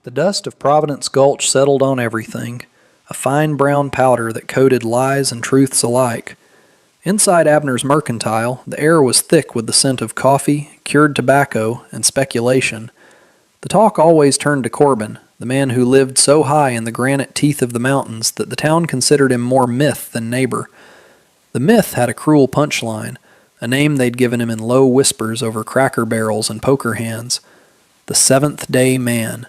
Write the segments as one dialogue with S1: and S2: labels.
S1: The dust of Providence Gulch settled on everything, a fine brown powder that coated lies and truths alike. Inside Abner's Mercantile, the air was thick with the scent of coffee, cured tobacco, and speculation. The talk always turned to Corbin, the man who lived so high in the granite teeth of the mountains that the town considered him more myth than neighbor. The myth had a cruel punchline, a name they'd given him in low whispers over cracker barrels and poker hands. The Seventh-Day Man.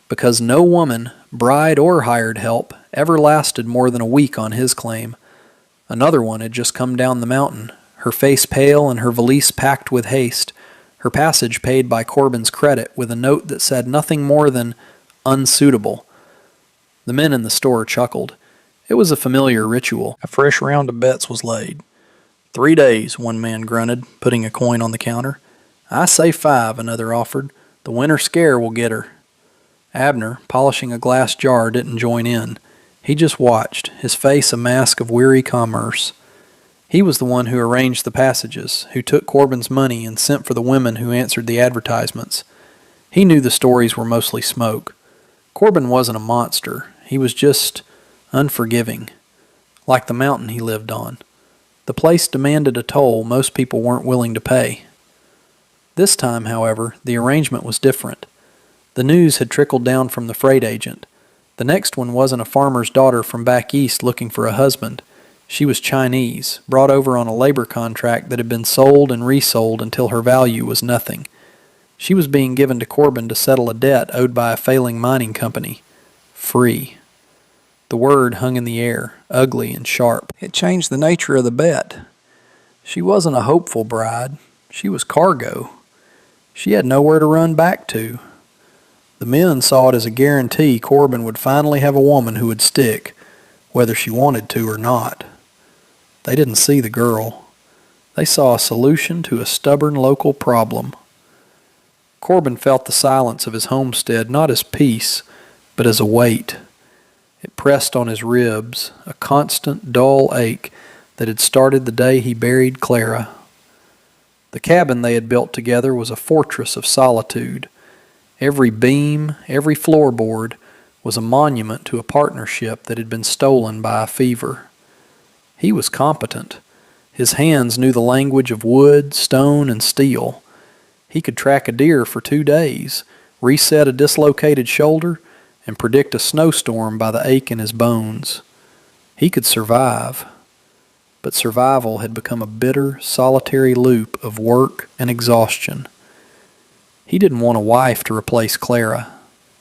S1: Because no woman, bride or hired help, ever lasted more than a week on his claim. Another one had just come down the mountain, her face pale and her valise packed with haste, her passage paid by Corbin's credit with a note that said nothing more than unsuitable. The men in the store chuckled. It was a familiar ritual. A fresh round of bets was laid. 3 days, one man grunted, putting a coin on the counter. I say 5, another offered. The winter scare will get her. Abner, polishing a glass jar, didn't join in. He just watched, his face a mask of weary commerce. He was the one who arranged the passages, who took Corbin's money and sent for the women who answered the advertisements. He knew the stories were mostly smoke. Corbin wasn't a monster. He was just unforgiving, like the mountain he lived on. The place demanded a toll most people weren't willing to pay. This time, however, the arrangement was different. The news had trickled down from the freight agent. The next one wasn't a farmer's daughter from back east looking for a husband. She was Chinese, brought over on a labor contract that had been sold and resold until her value was nothing. She was being given to Corbin to settle a debt owed by a failing mining company. Free. The word hung in the air, ugly and sharp. It changed the nature of the bet. She wasn't a hopeful bride. She was cargo. She had nowhere to run back to. The men saw it as a guarantee Corbin would finally have a woman who would stick, whether she wanted to or not. They didn't see the girl. They saw a solution to a stubborn local problem. Corbin felt the silence of his homestead not as peace, but as a weight. It pressed on his ribs, a constant, dull ache that had started the day he buried Clara. The cabin they had built together was a fortress of solitude. Every beam, every floorboard was a monument to a partnership that had been stolen by a fever. He was competent. His hands knew the language of wood, stone, and steel. He could track a deer for 2 days, reset a dislocated shoulder, and predict a snowstorm by the ache in his bones. He could survive. But survival had become a bitter, solitary loop of work and exhaustion. He didn't want a wife to replace Clara.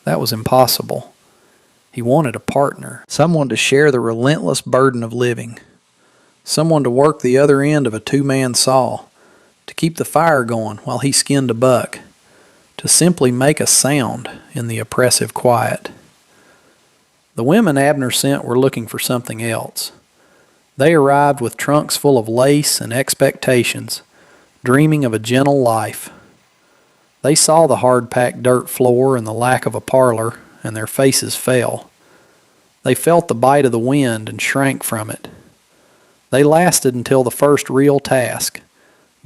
S1: That was impossible. He wanted a partner, someone to share the relentless burden of living, someone to work the other end of a 2-man saw, to keep the fire going while he skinned a buck, to simply make a sound in the oppressive quiet. The women Abner sent were looking for something else. They arrived with trunks full of lace and expectations, dreaming of a gentle life. They saw the hard-packed dirt floor and the lack of a parlor, and their faces fell. They felt the bite of the wind and shrank from it. They lasted until the first real task,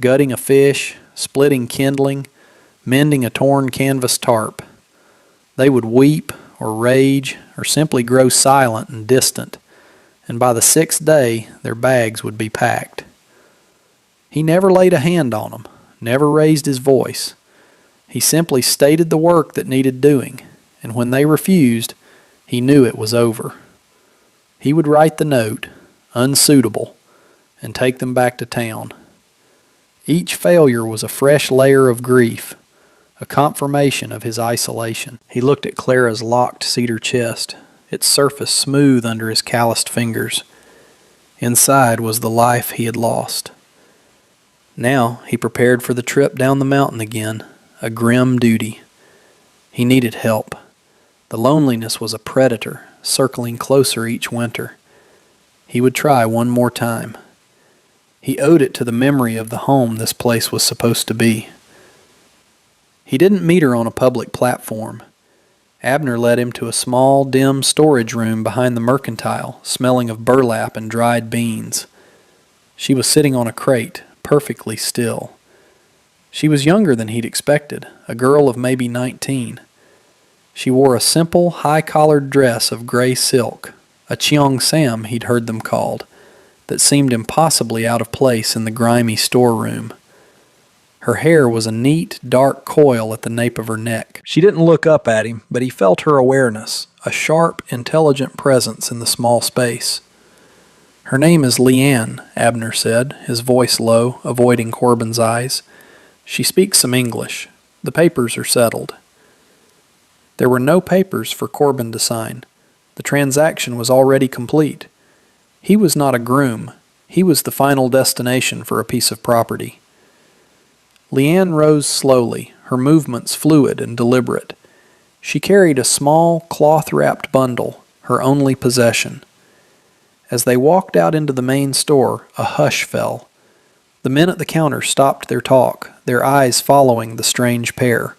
S1: gutting a fish, splitting kindling, mending a torn canvas tarp. They would weep or rage or simply grow silent and distant, and by the 6th day their bags would be packed. He never laid a hand on them, never raised his voice. He simply stated the work that needed doing, and when they refused, he knew it was over. He would write the note, unsuitable, and take them back to town. Each failure was a fresh layer of grief, a confirmation of his isolation. He looked at Clara's locked cedar chest, its surface smooth under his calloused fingers. Inside was the life he had lost. Now he prepared for the trip down the mountain again, a grim duty. He needed help. The loneliness was a predator, circling closer each winter. He would try one more time. He owed it to the memory of the home this place was supposed to be. He didn't meet her on a public platform. Abner led him to a small, dim storage room behind the Mercantile, smelling of burlap and dried beans. She was sitting on a crate, perfectly still. She was younger than he'd expected, a girl of maybe 19. She wore a simple, high-collared dress of gray silk, a Cheong Sam he'd heard them called, that seemed impossibly out of place in the grimy storeroom. Her hair was a neat, dark coil at the nape of her neck. She didn't look up at him, but he felt her awareness, a sharp, intelligent presence in the small space. "Her name is Leanne," Abner said, his voice low, avoiding Corbin's eyes. "She speaks some English. The papers are settled." There were no papers for Corbin to sign. The transaction was already complete. He was not a groom. He was the final destination for a piece of property. Leanne rose slowly, her movements fluid and deliberate. She carried a small, cloth-wrapped bundle, her only possession. As they walked out into the main store, a hush fell. The men at the counter stopped their talk, their eyes following the strange pair.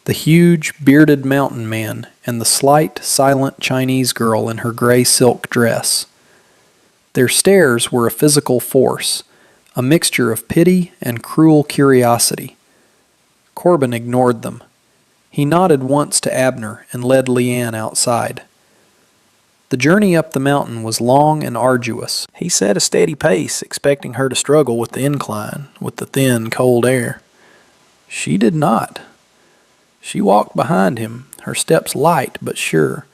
S1: The huge, bearded mountain man and the slight, silent Chinese girl in her gray silk dress. Their stares were a physical force, a mixture of pity and cruel curiosity. Corbin ignored them. He nodded once to Abner and led Leanne outside. The journey up the mountain was long and arduous. He set a steady pace, expecting her to struggle with the incline, with the thin, cold air. She did not. She walked behind him, her steps light but sure,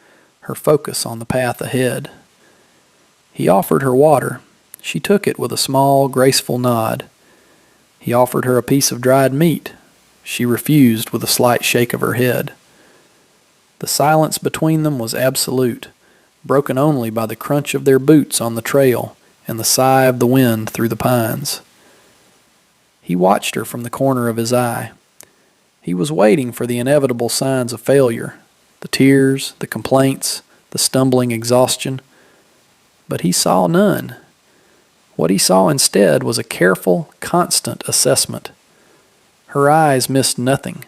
S1: her focus on the path ahead. He offered her water. She took it with a small, graceful nod. He offered her a piece of dried meat. She refused with a slight shake of her head. The silence between them was absolute, broken only by the crunch of their boots on the trail and the sigh of the wind through the pines. He watched her from the corner of his eye. He was waiting for the inevitable signs of failure, the tears, the complaints, the stumbling exhaustion. But he saw none. What he saw instead was a careful, constant assessment. Her eyes missed nothing.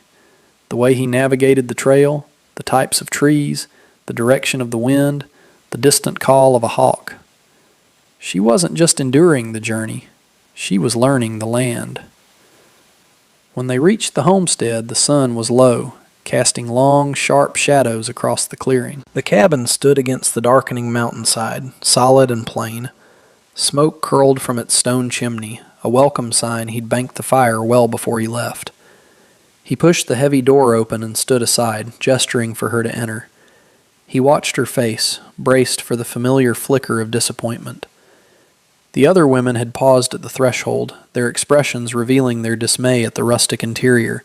S1: The way he navigated the trail, the types of trees, the direction of the wind, the distant call of a hawk. She wasn't just enduring the journey. She was learning the land. When they reached the homestead, the sun was low, casting long, sharp shadows across the clearing. The cabin stood against the darkening mountainside, solid and plain. Smoke curled from its stone chimney, a welcome sign he'd banked the fire well before he left. He pushed the heavy door open and stood aside, gesturing for her to enter. He watched her face, braced for the familiar flicker of disappointment. The other women had paused at the threshold, their expressions revealing their dismay at the rustic interior,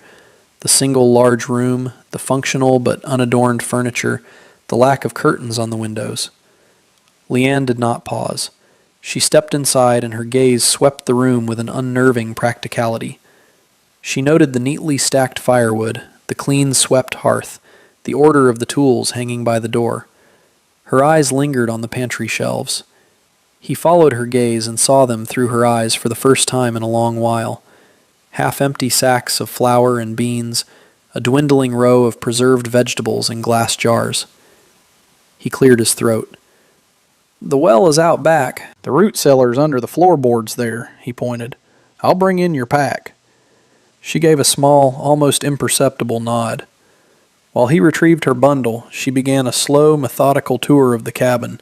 S1: the single large room, the functional but unadorned furniture, the lack of curtains on the windows. Leanne did not pause. She stepped inside and her gaze swept the room with an unnerving practicality. She noted the neatly stacked firewood, the clean-swept hearth, the order of the tools hanging by the door. Her eyes lingered on the pantry shelves. He followed her gaze and saw them through her eyes for the first time in a long while. Half-empty sacks of flour and beans, a dwindling row of preserved vegetables in glass jars. He cleared his throat. "The well is out back. The root cellar's under the floorboards there," he pointed. "I'll bring in your pack." She gave a small, almost imperceptible nod. While he retrieved her bundle, she began a slow, methodical tour of the cabin.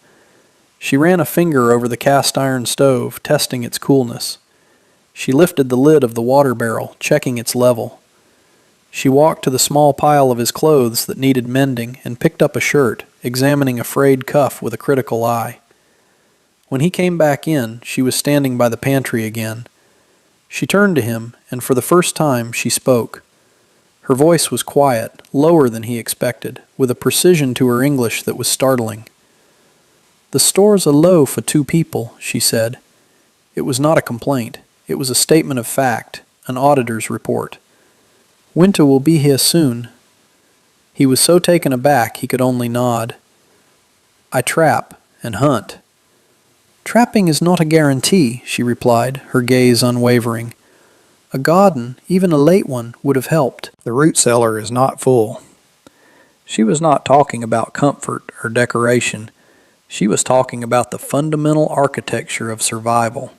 S1: She ran a finger over the cast-iron stove, testing its coolness. She lifted the lid of the water barrel, checking its level. She walked to the small pile of his clothes that needed mending and picked up a shirt, examining a frayed cuff with a critical eye. When he came back in, she was standing by the pantry again. She turned to him, and for the first time she spoke. Her voice was quiet, lower than he expected, with a precision to her English that was startling. "The store's a low for 2 people," she said. It was not a complaint. It was a statement of fact, an auditor's report. "Winter will be here soon." He was so taken aback he could only nod. "I trap and hunt." "Trapping is not a guarantee," she replied, her gaze unwavering. "A garden, even a late one, would have helped." "The root cellar is not full." She was not talking about comfort or decoration. She was talking about the fundamental architecture of survival.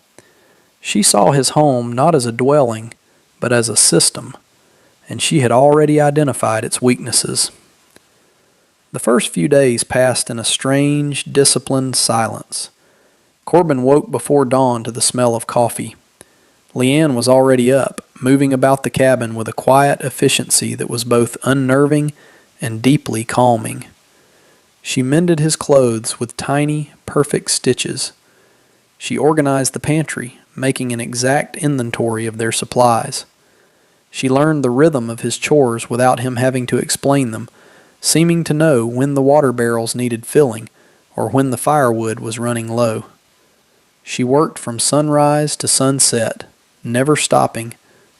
S1: She saw his home not as a dwelling, but as a system, and she had already identified its weaknesses. The first few days passed in a strange, disciplined silence. Corbin woke before dawn to the smell of coffee. Leanne was already up, moving about the cabin with a quiet efficiency that was both unnerving and deeply calming. She mended his clothes with tiny, perfect stitches. She organized the pantry, making an exact inventory of their supplies. She learned the rhythm of his chores without him having to explain them, seeming to know when the water barrels needed filling or when the firewood was running low. She worked from sunrise to sunset, never stopping,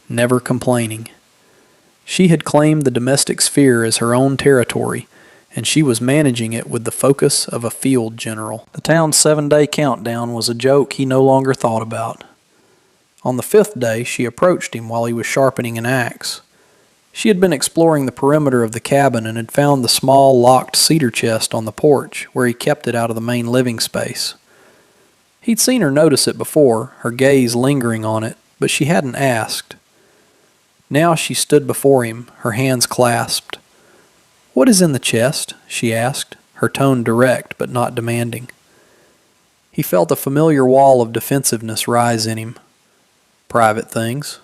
S1: never complaining. She had claimed the domestic sphere as her own territory, and she was managing it with the focus of a field general. The town's 7-day countdown was a joke he no longer thought about. On the 5th day, she approached him while he was sharpening an axe. She had been exploring the perimeter of the cabin and had found the small locked cedar chest on the porch where he kept it out of the main living space. He'd seen her notice it before, her gaze lingering on it, but she hadn't asked. Now she stood before him, her hands clasped. "What is in the chest?" she asked, her tone direct but not demanding. He felt a familiar wall of defensiveness rise in him. Private things.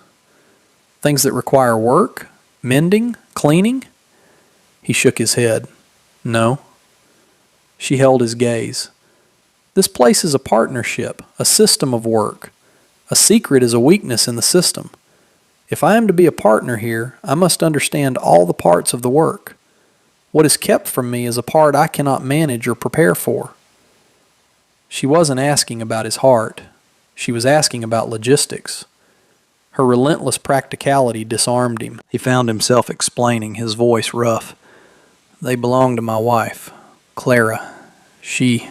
S1: Things that require work? Mending? Cleaning? He shook his head. No. She held his gaze. This place is a partnership, a system of work. A secret is a weakness in the system. If I am to be a partner here, I must understand all the parts of the work. What is kept from me is a part I cannot manage or prepare for. She wasn't asking about his heart. She was asking about logistics. Her relentless practicality disarmed him. He found himself explaining, his voice rough. They belong to my wife, Clara. She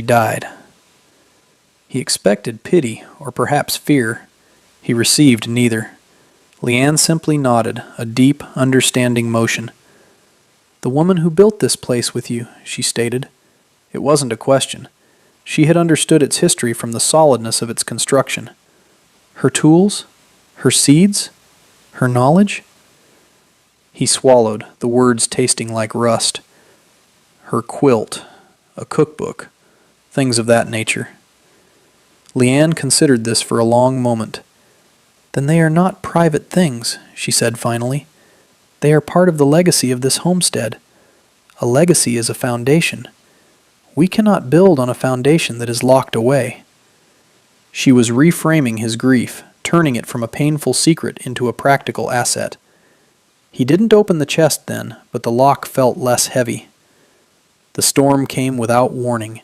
S1: died. He expected pity, or perhaps fear. He received neither. Leanne simply nodded, a deep, understanding motion. "The woman who built this place with you," she stated. It wasn't a question. She had understood its history from the solidness of its construction. Her tools? Her seeds? Her knowledge? He swallowed, the words tasting like rust. Her quilt, a cookbook, things of that nature. Leanne considered this for a long moment. "Then they are not private things," she said finally. "They are part of the legacy of this homestead. A legacy is a foundation. We cannot build on a foundation that is locked away." She was reframing his grief, turning it from a painful secret into a practical asset. He didn't open the chest then, but the lock felt less heavy. The storm came without warning.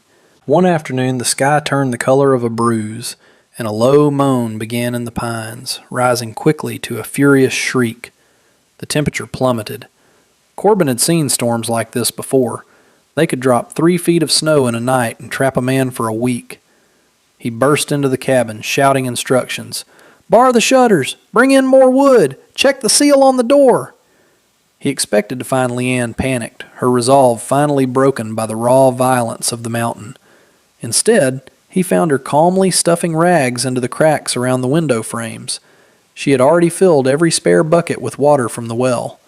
S1: One afternoon the sky turned the color of a bruise, and a low moan began in the pines, rising quickly to a furious shriek. The temperature plummeted. Corbin had seen storms like this before. They could drop 3 feet of snow in a night and trap a man for a week. He burst into the cabin, shouting instructions. "Bar the shutters! Bring in more wood! Check the seal on the door!" He expected to find Leanne panicked, her resolve finally broken by the raw violence of the mountain. Instead, he found her calmly stuffing rags into the cracks around the window frames. She had already filled every spare bucket with water from the well.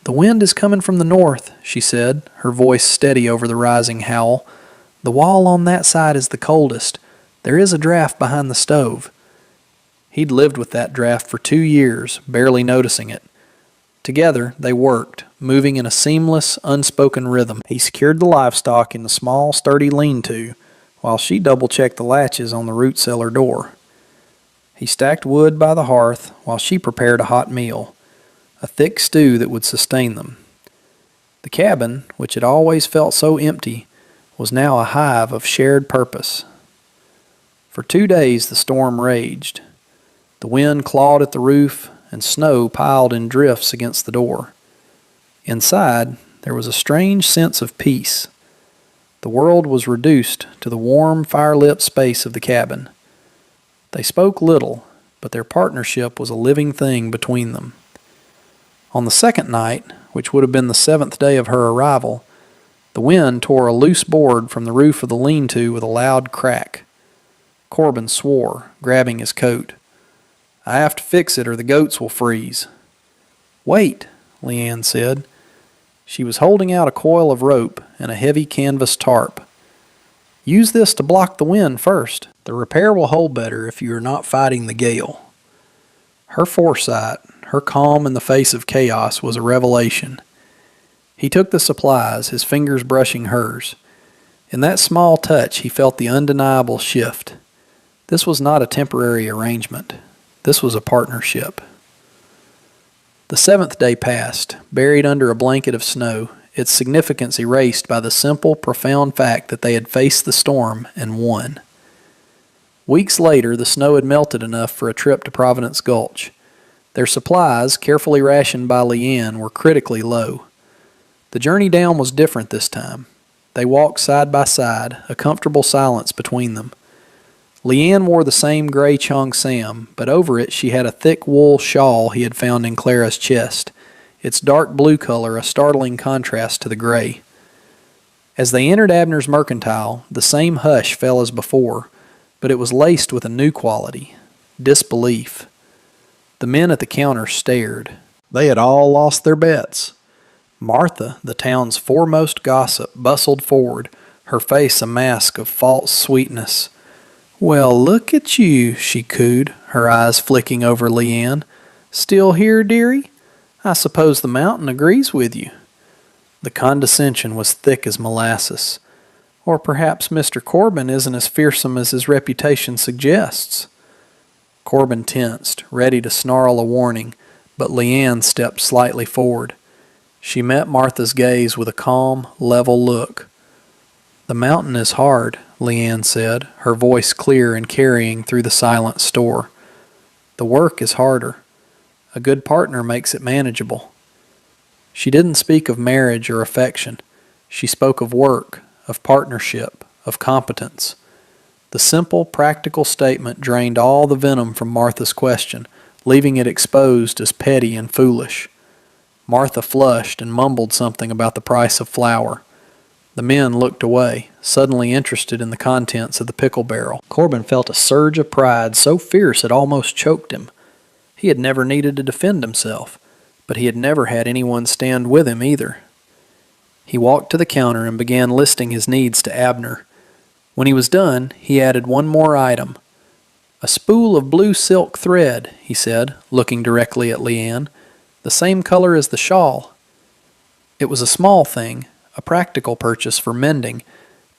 S1: "The wind is coming from the north," she said, her voice steady over the rising howl. "The wall on that side is the coldest. There is a draft behind the stove." He'd lived with that draft for 2 years, barely noticing it. Together, they worked, moving in a seamless, unspoken rhythm. He secured the livestock in the small, sturdy lean-to, while she double-checked the latches on the root cellar door. He stacked wood by the hearth while she prepared a hot meal, a thick stew that would sustain them. The cabin, which had always felt so empty, was now a hive of shared purpose. For 2 days the storm raged. The wind clawed at the roof, and snow piled in drifts against the door. Inside, there was a strange sense of peace. The world was reduced to the warm, fire-lit space of the cabin. They spoke little, but their partnership was a living thing between them. On the second night, which would have been the 7th day of her arrival, the wind tore a loose board from the roof of the lean-to with a loud crack. Corbin swore, grabbing his coat. "I have to fix it or the goats will freeze." "Wait," Leanne said. She was holding out a coil of rope and a heavy canvas tarp. Use this to block the wind first. The repair will hold better if you are not fighting the gale. Her foresight, her calm in the face of chaos, was a revelation. He took the supplies, his fingers brushing hers. In that small touch he felt the undeniable shift. This was not a temporary arrangement. This was a partnership. The 7th day passed, buried under a blanket of snow, its significance erased by the simple, profound fact that they had faced the storm and won. Weeks later, the snow had melted enough for a trip to Providence Gulch. Their supplies, carefully rationed by Leanne, were critically low. The journey down was different this time. They walked side by side, a comfortable silence between them. Leanne wore the same gray Cheong Sam, but over it she had a thick wool shawl he had found in Clara's chest, its dark blue color a startling contrast to the gray. As they entered Abner's Mercantile, the same hush fell as before, but it was laced with a new quality, disbelief. The men at the counter stared. They had all lost their bets. Martha, the town's foremost gossip, bustled forward, her face a mask of false sweetness. "Well, look at you," she cooed, her eyes flicking over Leanne. "Still here, dearie? I suppose the mountain agrees with you." The condescension was thick as molasses. "Or perhaps Mr. Corbin isn't as fearsome as his reputation suggests." Corbin tensed, ready to snarl a warning, but Leanne stepped slightly forward. She met Martha's gaze with a calm, level look. "The mountain is hard," Leanne said, her voice clear and carrying through the silent store. "The work is harder. A good partner makes it manageable." She didn't speak of marriage or affection. She spoke of work, of partnership, of competence. The simple, practical statement drained all the venom from Martha's question, leaving it exposed as petty and foolish. Martha flushed and mumbled something about the price of flour. The men looked away, suddenly interested in the contents of the pickle barrel. Corbin felt a surge of pride so fierce it almost choked him. He had never needed to defend himself, but he had never had anyone stand with him either. He walked to the counter and began listing his needs to Abner. When he was done, he added one more item. "A spool of blue silk thread," he said, looking directly at Leanne. "The same color as the shawl." It was a small thing, a practical purchase for mending,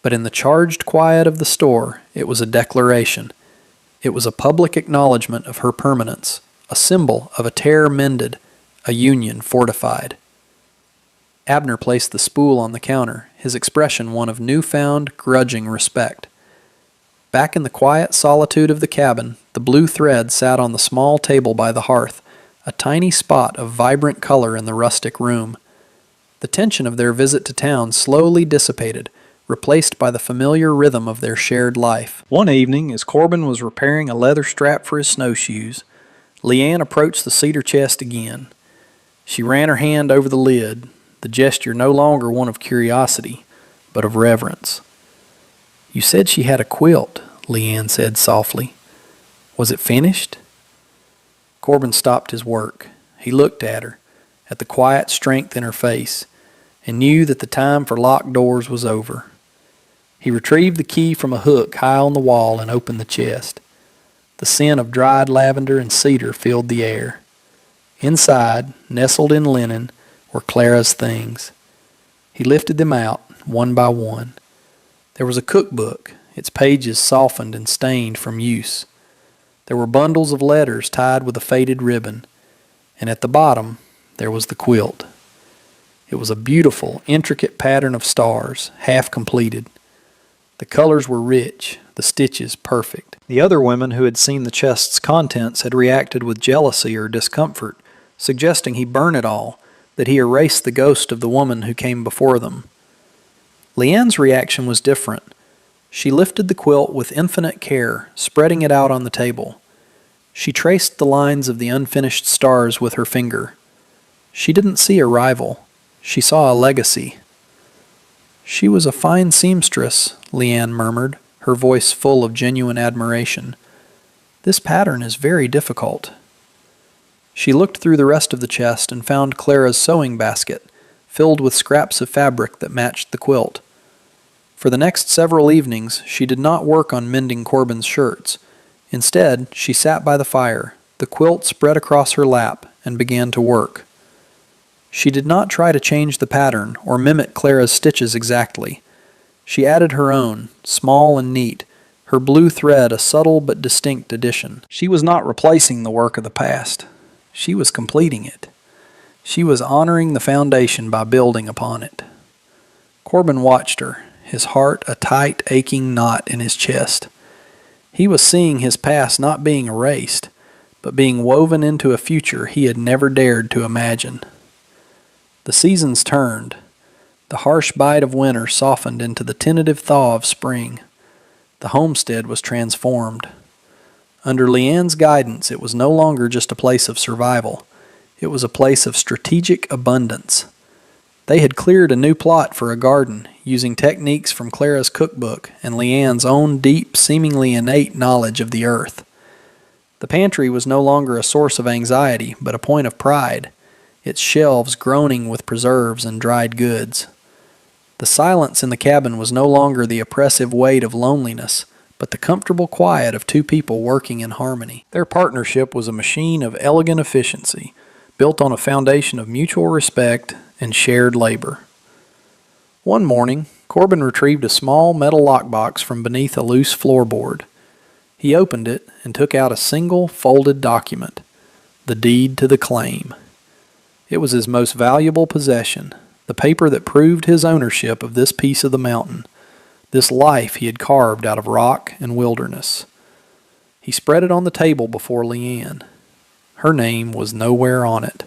S1: but in the charged quiet of the store, it was a declaration. It was a public acknowledgment of her permanence, a symbol of a tear mended, a union fortified. Abner placed the spool on the counter, his expression one of newfound, grudging respect. Back in the quiet solitude of the cabin, the blue thread sat on the small table by the hearth, a tiny spot of vibrant color in the rustic room. The tension of their visit to town slowly dissipated, replaced by the familiar rhythm of their shared life. One evening, as Corbin was repairing a leather strap for his snowshoes, Leanne approached the cedar chest again. She ran her hand over the lid, the gesture no longer one of curiosity, but of reverence. "You said she had a quilt," Leanne said softly. "Was it finished?" Corbin stopped his work. He looked at her, at the quiet strength in her face, and knew that the time for locked doors was over. He retrieved the key from a hook high on the wall and opened the chest. The scent of dried lavender and cedar filled the air. Inside, nestled in linen, were Clara's things. He lifted them out, one by one. There was a cookbook, its pages softened and stained from use. There were bundles of letters tied with a faded ribbon, and at the bottom there was the quilt. It was a beautiful, intricate pattern of stars, half completed. The colors were rich, the stitches perfect. The other women who had seen the chest's contents had reacted with jealousy or discomfort, suggesting he burn it all, that he erase the ghost of the woman who came before them. Leanne's reaction was different. She lifted the quilt with infinite care, spreading it out on the table. She traced the lines of the unfinished stars with her finger. She didn't see a rival. She saw a legacy. "She was a fine seamstress," Leanne murmured, her voice full of genuine admiration. "This pattern is very difficult." She looked through the rest of the chest and found Clara's sewing basket, filled with scraps of fabric that matched the quilt. For the next several evenings, she did not work on mending Corbin's shirts. Instead, she sat by the fire, the quilt spread across her lap, and began to work. She did not try to change the pattern or mimic Clara's stitches exactly. She added her own, small and neat, her blue thread a subtle but distinct addition. She was not replacing the work of the past. She was completing it. She was honoring the foundation by building upon it. Corbin watched her, his heart a tight, aching knot in his chest. He was seeing his past not being erased, but being woven into a future he had never dared to imagine. The seasons turned. The harsh bite of winter softened into the tentative thaw of spring. The homestead was transformed. Under Leanne's guidance, it was no longer just a place of survival. It was a place of strategic abundance. They had cleared a new plot for a garden, using techniques from Clara's cookbook and Leanne's own deep, seemingly innate knowledge of the earth. The pantry was no longer a source of anxiety, but a point of pride, its shelves groaning with preserves and dried goods. The silence in the cabin was no longer the oppressive weight of loneliness, but the comfortable quiet of two people working in harmony. Their partnership was a machine of elegant efficiency, built on a foundation of mutual respect and shared labor. One morning, Corbin retrieved a small metal lockbox from beneath a loose floorboard. He opened it and took out a single folded document, the deed to the claim. It was his most valuable possession, the paper that proved his ownership of this piece of the mountain, this life he had carved out of rock and wilderness. He spread it on the table before Leanne. Her name was nowhere on it.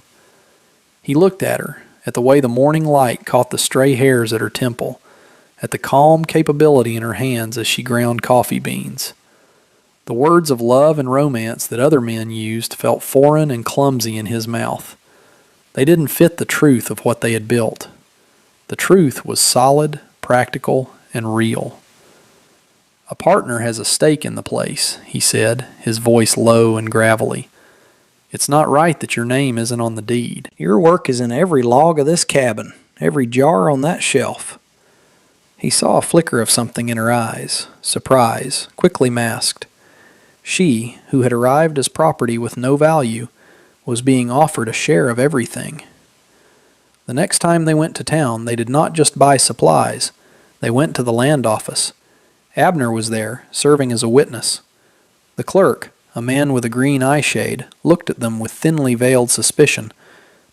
S1: He looked at her, at the way the morning light caught the stray hairs at her temple, at the calm capability in her hands as she ground coffee beans. The words of love and romance that other men used felt foreign and clumsy in his mouth. They didn't fit the truth of what they had built. The truth was solid, practical, and real. "A partner has a stake in the place," he said, his voice low and gravelly. "It's not right that your name isn't on the deed. Your work is in every log of this cabin, every jar on that shelf." He saw a flicker of something in her eyes, surprise, quickly masked. She, who had arrived as property with no value, was being offered a share of everything. The next time they went to town, they did not just buy supplies. They went to the land office. Abner was there, serving as a witness. The clerk, a man with a green eye shade, looked at them with thinly veiled suspicion,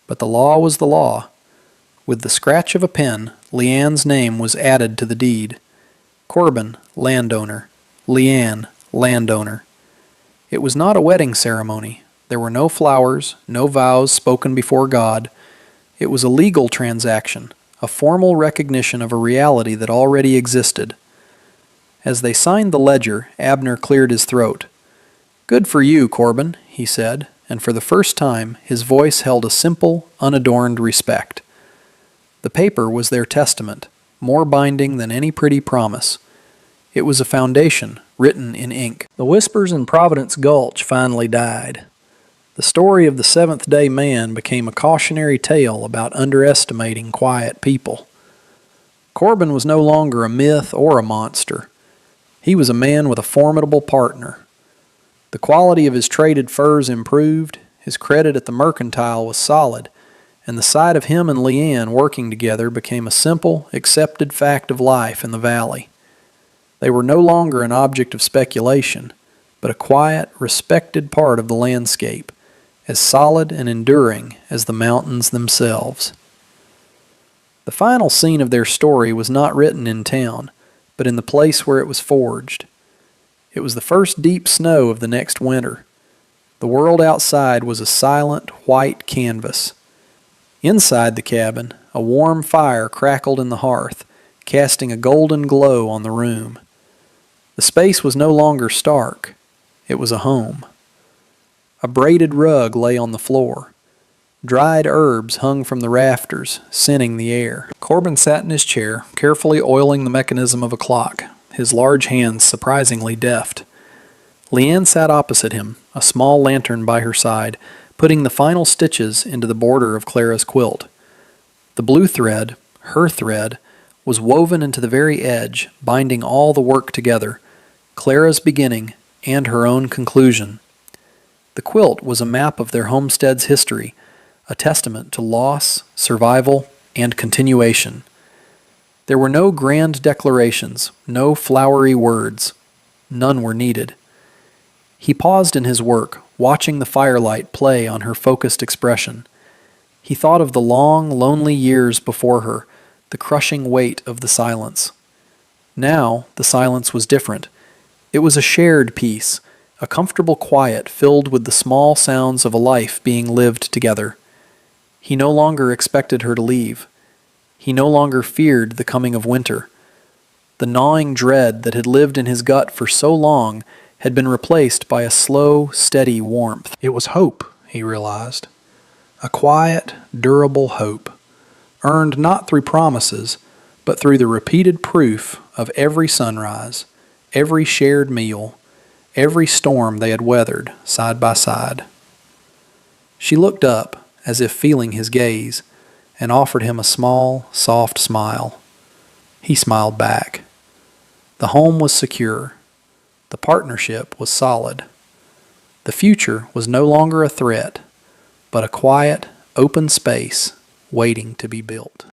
S1: but the law was the law. With the scratch of a pen, Leanne's name was added to the deed. Corbin, landowner. Leanne, landowner. It was not a wedding ceremony. There were no flowers, no vows spoken before God. It was a legal transaction, a formal recognition of a reality that already existed. As they signed the ledger, Abner cleared his throat. "Good for you, Corbin," he said, and for the first time his voice held a simple, unadorned respect. The paper was their testament, more binding than any pretty promise. It was a foundation, written in ink. The whispers in Providence Gulch finally died. The story of the Seventh-day Man became a cautionary tale about underestimating quiet people. Corbin was no longer a myth or a monster. He was a man with a formidable partner. The quality of his traded furs improved, his credit at the mercantile was solid, and the sight of him and Leanne working together became a simple, accepted fact of life in the valley. They were no longer an object of speculation, but a quiet, respected part of the landscape, as solid and enduring as the mountains themselves. The final scene of their story was not written in town, but in the place where it was forged. It was the first deep snow of the next winter. The world outside was a silent, white canvas. Inside the cabin, a warm fire crackled in the hearth, casting a golden glow on the room. The space was no longer stark. It was a home. A braided rug lay on the floor. Dried herbs hung from the rafters, scenting the air. Corbin sat in his chair, carefully oiling the mechanism of a clock, his large hands surprisingly deft. Leanne sat opposite him, a small lantern by her side, putting the final stitches into the border of Clara's quilt. The blue thread, her thread, was woven into the very edge, binding all the work together, Clara's beginning and her own conclusion. The quilt was a map of their homestead's history, a testament to loss, survival, and continuation. There were no grand declarations, no flowery words. None were needed. He paused in his work, watching the firelight play on her focused expression. He thought of the long, lonely years before her, the crushing weight of the silence. Now, the silence was different. It was a shared peace, a comfortable quiet filled with the small sounds of a life being lived together. He no longer expected her to leave. He no longer feared the coming of winter. The gnawing dread that had lived in his gut for so long had been replaced by a slow, steady warmth. It was hope, he realized. A quiet, durable hope, earned not through promises, but through the repeated proof of every sunrise, every shared meal, every storm they had weathered side by side. She looked up, as if feeling his gaze, and offered him a small, soft smile. He smiled back. The home was secure. The partnership was solid. The future was no longer a threat, but a quiet, open space waiting to be built.